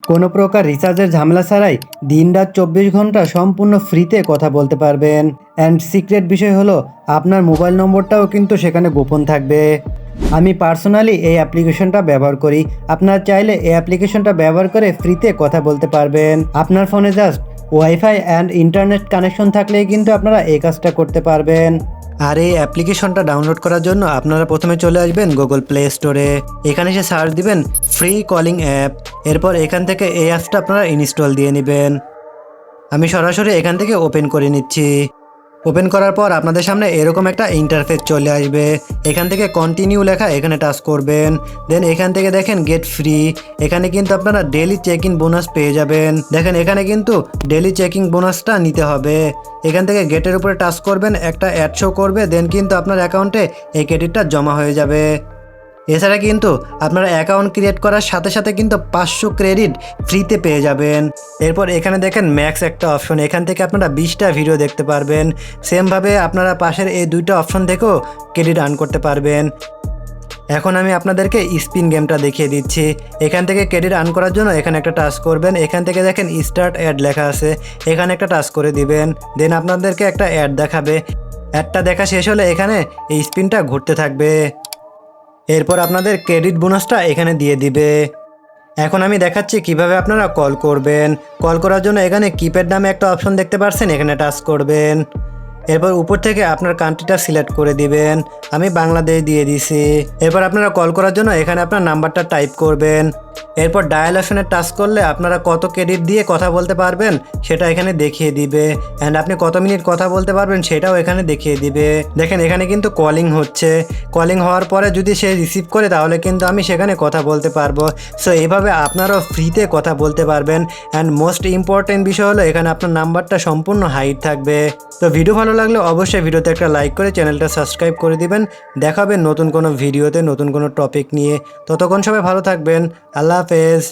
কোনো প্রকার রিচার্জের ঝামেলা ছাড়াই দিনরাত 24 ঘন্টা সম্পূর্ণ ফ্রিতে কথা বলতে পারবেন। অ্যান্ড সিক্রেট বিষয় হলো আপনার মোবাইল নম্বরটাও কিন্তু সেখানে গোপন থাকবে। আমি পার্সোনালি এই অ্যাপ্লিকেশনটা ব্যবহার করি। আপনারা চাইলে এই অ্যাপ্লিকেশনটা ব্যবহার করে ফ্রিতে কথা বলতে পারবেন। আপনার ফোনে just wifi and internet connection থাকলেই কিন্তু আপনারা এই কাজটা করতে পারবেন। আর এই অ্যাপ্লিকেশনটা ডাউনলোড করার জন্য আপনারা প্রথমে চলে আসবেন গুগল প্লে স্টোরে। এখানে এসে সার্চ দিবেন ফ্রি কলিং অ্যাপ। এরপর এখান থেকে এই অ্যাপসটা আপনারা ইনস্টল দিয়ে নেবেন। আমি সরাসরি এখান থেকে ওপেন করে নিচ্ছি। ওপেন করার পর আপনাদের সামনে এরকম একটা ইন্টারফেস চলে আসবে। এখান থেকে কন্টিনিউ লেখা এখানে টাচ করবেন। দেন এখান থেকে দেখেন গেট ফ্রি। এখানে কিন্তু আপনারা ডেলি চেক ইন বোনাস পেয়ে যাবেন। দেখেন এখানে কিন্তু ডেলি চেকিং বোনাসটা নিতে হবে। এখান থেকে গেটের উপরে টাচ করবেন, একটা অ্যাড শো করবে। দেন কিন্তু আপনার অ্যাকাউন্টে এই ক্রেডিটটা জমা হয়ে যাবে। এছাড়া কিন্তু আপনারা অ্যাকাউন্ট ক্রিয়েট করার সাথে সাথে কিন্তু 500 ক্রেডিট ফ্রিতে পেয়ে যাবেন। এরপর এখানে দেখেন ম্যাক্স একটা অপশন, এখান থেকে আপনারা 20টা ভিডিও দেখতে পারবেন। সেমভাবে আপনারা পাশের এই দুইটা অপশন থেকেও ক্রেডিট আর্ন করতে পারবেন। এখন আমি আপনাদেরকে স্পিন গেমটা দেখিয়ে দিচ্ছি। এখান থেকে ক্রেডিট আর্ন করার জন্য এখানে একটা টাচ করবেন। এখান থেকে দেখেন স্টার্ট অ্যাড লেখা আছে, এখানে একটা টাচ করে দিবেন। দেন আপনাদেরকে একটা অ্যাড দেখাবে। অ্যাডটা দেখা শেষ হলে এখানে এই স্পিনটা ঘুরতে থাকবে। এরপর আপনাদের ক্রেডিট বোনাসটা এখানে দিয়ে দিবে। এখন আমি দেখাচ্ছি কিভাবে আপনারা কল করবেন। কল করার জন্য এখানে কিপ্যাড নামে একটা অপশন দেখতে পাচ্ছেন, এখানে টাচ করবেন। এরপর উপর থেকে আপনার কান্ট্রিটা সিলেক্ট করে দিবেন। আমি বাংলাদেশ দিয়ে দিছি। এরপর আপনারা কল করার জন্য এখানে আপনার নাম্বারটা টাইপ করবেন। এরপর ডায়াল অপশনে টাচ করলে আপনারা কত ক্রেডিট দিয়ে কথা বলতে পারবেন সেটা এখানে দেখিয়ে দিবে। অ্যান্ড আপনি কত মিনিট কথা বলতে পারবেন সেটাও এখানে দেখিয়ে দিবে। দেখেন এখানে কিন্তু কলিং হচ্ছে। কলিং হওয়ার পরে যদি সে রিসিভ করে তাহলে কিন্তু আমি সেখানে কথা বলতে পারবো। সো এইভাবে আপনারাও ফ্রিতে কথা বলতে পারবেন। অ্যান্ড মোস্ট ইম্পর্টেন্ট বিষয় হলো এখানে আপনার নাম্বারটা সম্পূর্ণ হাইড থাকবে। তো ভিডিও ভালো লাগলে অবশ্যই ভিডিওতে একটা লাইক করে চ্যানেলটা সাবস্ক্রাইব করে দিবেন। দেখা হবে নতুন কোনো ভিডিওতে নতুন কোনো টপিক নিয়ে। ততক্ষণ সবাই ভালো থাকবেন। আল্লাহ হাফেজ।